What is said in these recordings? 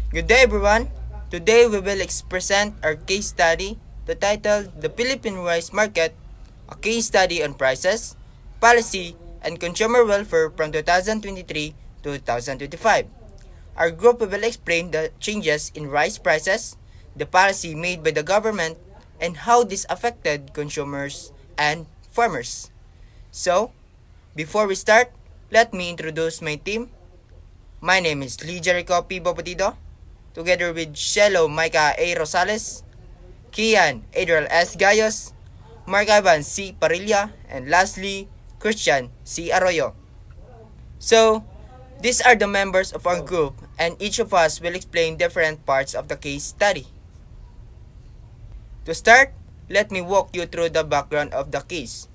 Good day everyone! Today we will present our case study titled The Philippine Rice Market, a case study on prices, policy, and consumer welfare from 2023 to 2025. Our group will explain the changes in rice prices, the policy made by the government, and how this affected consumers and farmers. So, before we start, let me introduce my team. My name is Lee Jericho P. Bopotido, together with Shelo Micah A. Rosales, Kian Adriel S. Gayos, Mark Ivan C. Parilla, and lastly, Christian C. Arroyo. So, these are the members of our group, and each of us will explain different parts of the case study. To start, let me walk you through the background of the case.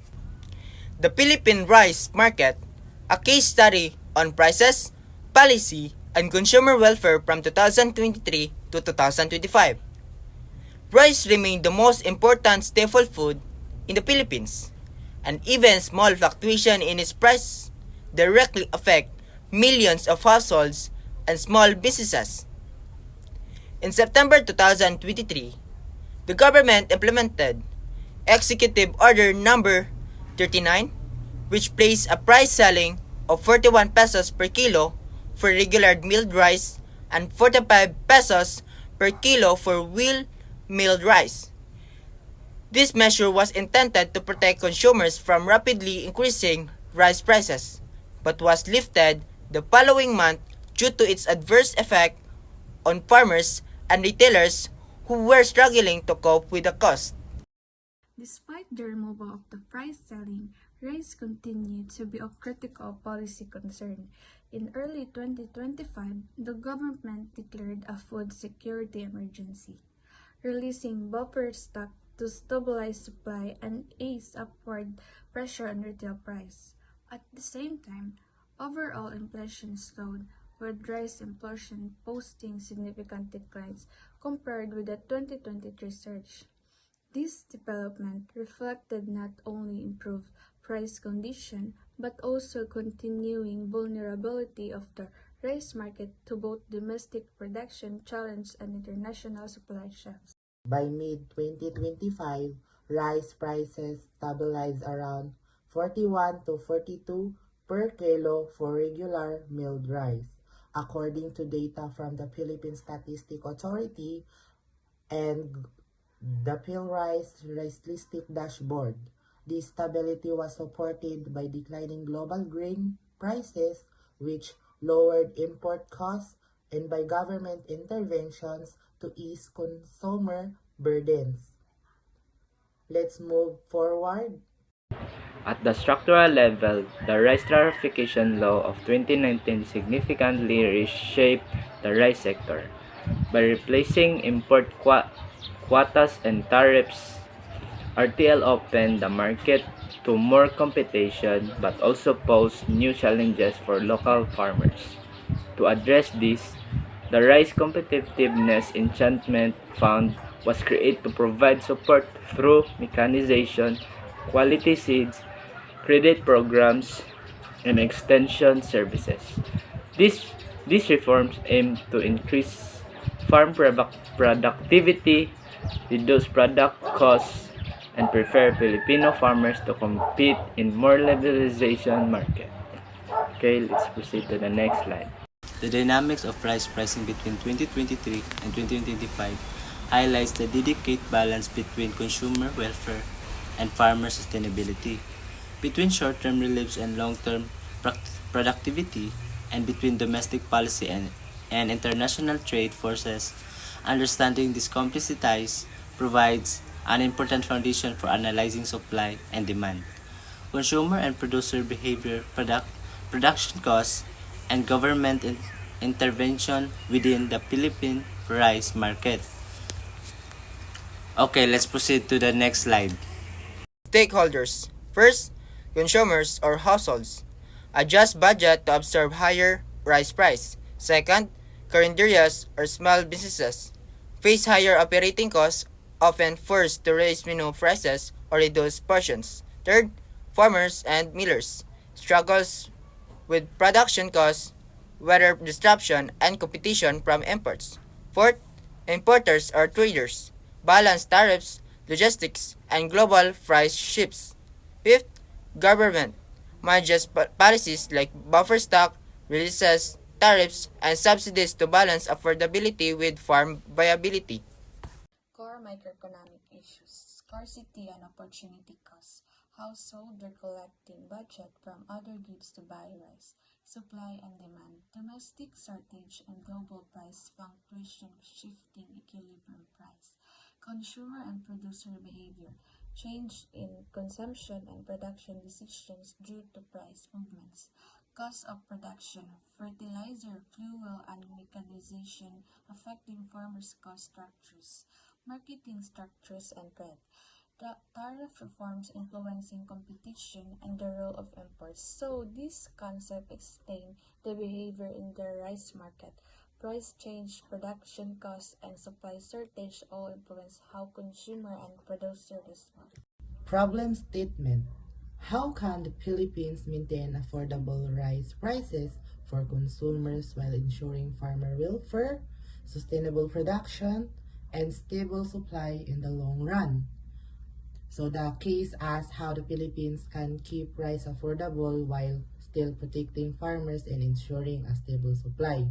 The Philippine Rice Market, a case study on prices, policy, and consumer welfare from 2023 to 2025. Rice remained the most important staple food in the Philippines, and even small fluctuation in its price directly affect millions of households and small businesses. In September 2023, the government implemented Executive Order Number 39, which placed a price ceiling of 41 pesos per kilo for regular milled rice and 45 pesos per kilo for wheel milled rice. This measure was intended to protect consumers from rapidly increasing rice prices, but was lifted the following month due to its adverse effect on farmers and retailers who were struggling to cope with the cost. Despite the removal of the price ceiling, rice continued to be of critical policy concern. In early 2025, the government declared a food security emergency, releasing buffer stock to stabilize supply and ease upward pressure on retail price. At the same time, overall inflation slowed, with rice inflation posting significant declines compared with the 2023 surge. This development reflected not only improved price condition but also continuing vulnerability of the rice market to both domestic production challenge and international supply shocks. By mid-2025, rice prices stabilized around 41 to 42 per kilo for regular milled rice, according to data from the Philippine Statistics Authority and the Rice Listic Dashboard. This stability was supported by declining global grain prices, which lowered import costs, and by government interventions to ease consumer burdens. Let's move forward. At the structural level, the Rice Tariffication Law of 2019 significantly reshaped the rice sector. By replacing import quotas and tariffs, RTL opened the market to more competition but also posed new challenges for local farmers. To address this, the Rice Competitiveness Enchantment Fund was created to provide support through mechanization, quality seeds, credit programs, and extension services. These, these reforms aim to increase farm productivity, reduce product costs, and prepare Filipino farmers to compete in more liberalization market. Okay, let's proceed to the next slide. The dynamics of rice pricing between 2023 and 2025 highlights the delicate balance between consumer welfare and farmer sustainability, between short-term reliefs and long-term productivity, and between domestic policy and international trade forces. Understanding these complexities provides an important foundation for analyzing supply and demand, consumer and producer behavior, production costs, and government intervention within the Philippine rice market. Okay, let's proceed to the next slide. Stakeholders. First, consumers or households. Adjust budget to absorb higher rice price. Second, carinderias or small businesses face higher operating costs, often forced to raise menu prices or reduce portions. Third, farmers and millers struggles with production costs, weather disruption, and competition from imports. Fourth, importers or traders balance tariffs, logistics, and global price shifts. Fifth, government manages policies like buffer stock, releases tariffs, and subsidies to balance affordability with farm viability. Core microeconomic issues, scarcity and opportunity costs. Households are collecting budget from other goods to buy rice. Supply and demand, domestic shortage and global price fluctuation shifting equilibrium price. Consumer and producer behavior, change in consumption and production decisions due to price movements. Cost of production, fertilizer, fuel, and mechanization affecting farmers' cost structures, marketing structures and trade, tariff reforms influencing competition, and the role of imports. So this concept explain the behavior in the rice market. Price change, production costs, and supply shortage all influence how consumer and producer respond. Problem statement. How can the Philippines maintain affordable rice prices for consumers while ensuring farmer welfare, sustainable production, and stable supply in the long run? So the case asks how the Philippines can keep rice affordable while still protecting farmers and ensuring a stable supply.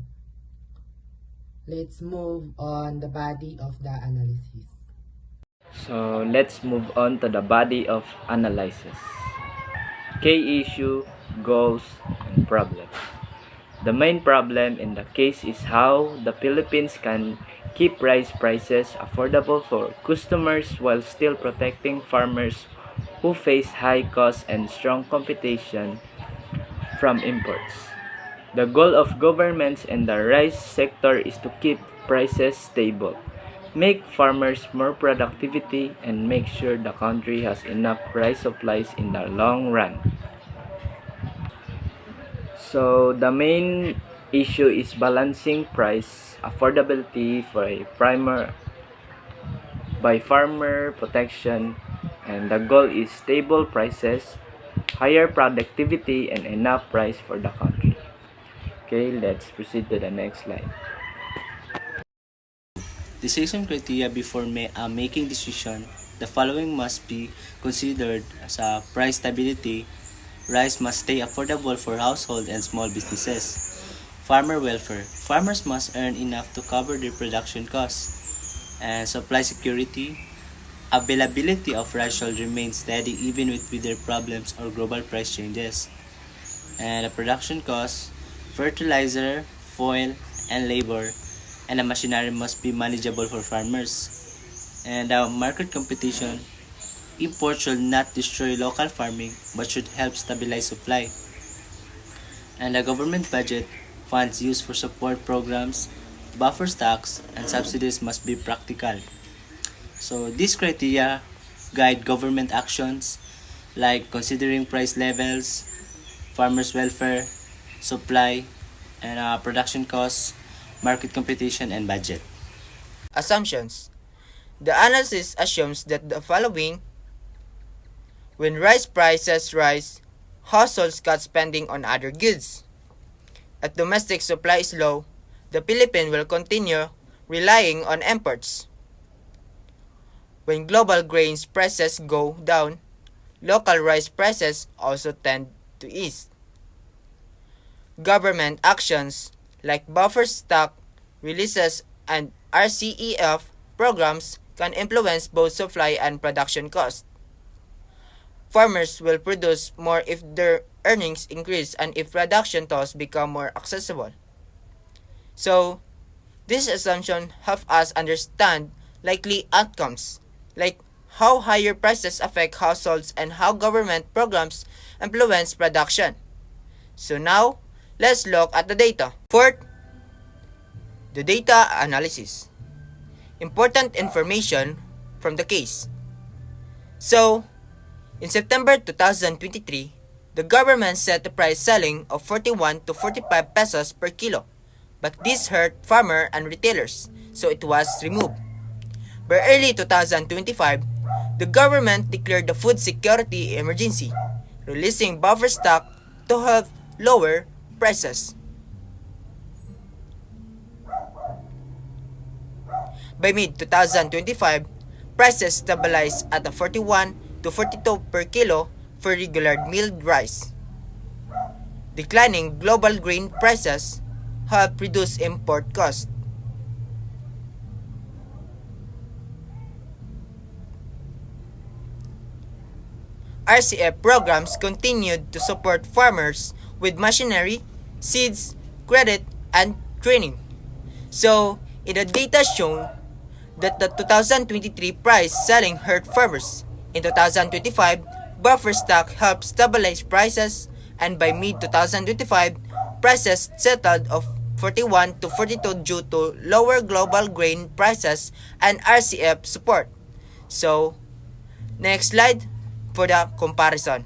Let's move on the body of the analysis. So let's move on to the body of analysis. Key issue, goals, and problems. The main problem in the case is how the Philippines can keep rice prices affordable for customers while still protecting farmers who face high costs and strong competition from imports. The goal of governments and the rice sector is to keep prices stable, make farmers more productivity, and make sure the country has enough rice supplies in the long run. So the main issue is balancing price affordability for a primer by farmer protection, and the goal is stable prices, higher productivity, and enough price for the country. Okay, let's proceed to the next slide. Decision criteria before making decision, the following must be considered as a price stability. Rice must stay affordable for households and small businesses. Farmer welfare. Farmers must earn enough to cover their production costs. And supply security. Availability of rice should remain steady even with weather problems or global price changes. And the production costs, fertilizer, fuel, and labor, and the machinery must be manageable for farmers. And the market competition, import should not destroy local farming but should help stabilize supply. And the government budget, funds used for support programs, buffer stocks, and subsidies must be practical. So these criteria guide government actions like considering price levels, farmers' welfare, supply, and production costs, market competition, and budget. Assumptions. The analysis assumes that the following: when rice prices rise, households cut spending on other goods. As domestic supply is low, the Philippines will continue relying on imports. When global grains prices go down, local rice prices also tend to ease. Government actions like buffer stock releases and RCEF programs can influence both supply and production costs. Farmers will produce more if their earnings increase and if production costs become more accessible. So, this assumption help us understand likely outcomes, like how higher prices affect households and how government programs influence production. So now, let's look at the data. Fourth, the data analysis. Important information from the case. So, in September 2023, the government set the price selling of 41 to 45 pesos per kilo, but this hurt farmer and retailers, so it was removed. By early 2025, the government declared the food security emergency, releasing buffer stock to help lower prices. By mid-2025, prices stabilized at a 41 to 42 per kilo for regular milled rice. Declining global grain prices help reduce import costs. RCF programs continued to support farmers with machinery, seeds, credit, and training. So, in the data shown that the 2023 price selling hurt farmers. In 2025, buffer stock helped stabilize prices, and by mid-2025, prices settled of 41 to 42 due to lower global grain prices and RCF support. So, next slide for the comparison.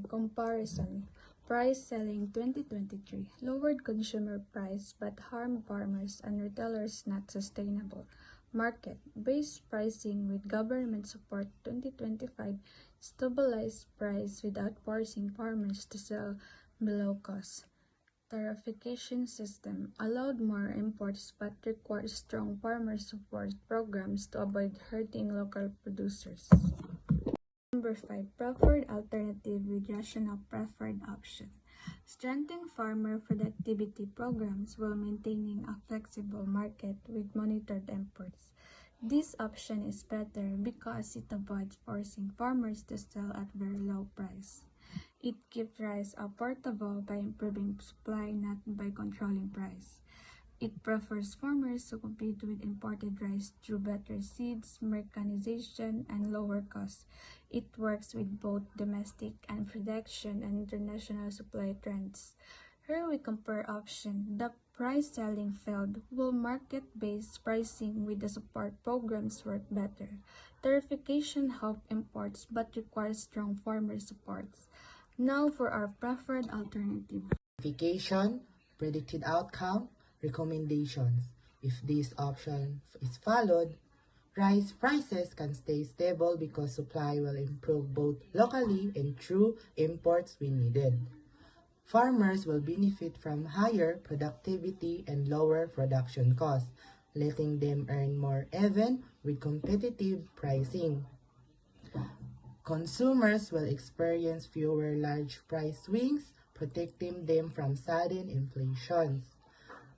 Comparison. Price selling 2023 lowered consumer price but harmed farmers and retailers not sustainable. Market-based pricing with government support 2025 stabilized price without forcing farmers to sell below cost. Tariffication system allowed more imports but required strong farmer support programs to avoid hurting local producers. Number 5. Preferred alternative with rational preferred option. Strengthen farmer productivity programs while maintaining a flexible market with monitored imports. This option is better because it avoids forcing farmers to sell at very low price. It keeps rice affordable by improving supply, not by controlling price. It prefers farmers to compete with imported rice through better seeds, mechanization, and lower costs. It works with both domestic and production and international supply trends. Here we compare option. The price selling failed, while market-based pricing with the support programs work better. Tariffication help imports but requires strong farmer supports. Now for our preferred alternative. Tariffication, predicted outcome, recommendations. If this option is followed, rice prices can stay stable because supply will improve both locally and through imports when needed. Farmers will benefit from higher productivity and lower production costs, letting them earn more even with competitive pricing. Consumers will experience fewer large price swings, protecting them from sudden inflations.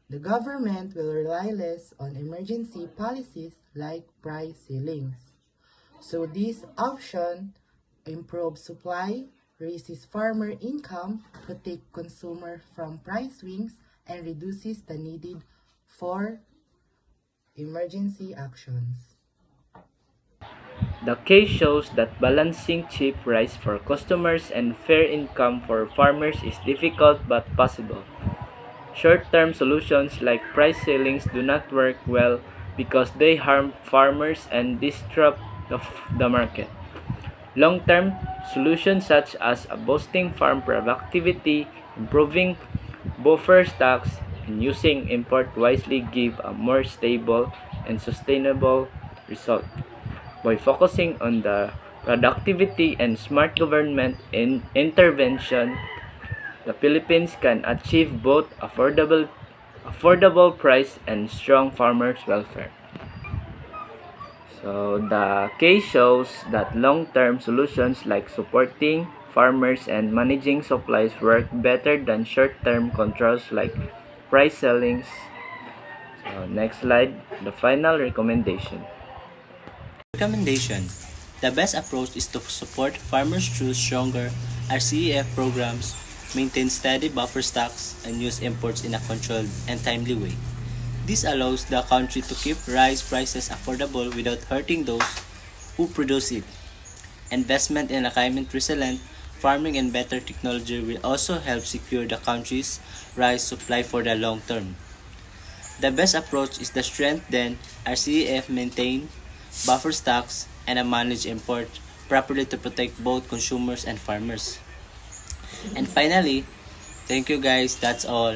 The government will rely less on emergency policies like price ceilings. So this option improves supply, raises farmer income, protects consumers from price swings, and reduces the need for emergency actions. The case shows that balancing cheap rice for customers and fair income for farmers is difficult but possible. Short-term solutions like price ceilings do not work well because they harm farmers and disrupt the market. Long-term solutions such as boosting farm productivity, improving buffer stocks, and using import wisely give a more stable and sustainable result. By focusing on the productivity and smart government intervention, the Philippines can achieve both affordable price and strong farmers' welfare. So the case shows that long-term solutions like supporting farmers and managing supplies work better than short-term controls like price ceilings. So next slide, the final recommendation. Recommendation. The best approach is to support farmers through stronger RCEF programs, maintain steady buffer stocks, and use imports in a controlled and timely way. This allows the country to keep rice prices affordable without hurting those who produce it. Investment in a climate-resilient farming and better technology will also help secure the country's rice supply for the long term. The best approach is to strengthen RCEF, maintain buffer stocks, and manage import properly to protect both consumers and farmers. And finally, thank you guys, that's all.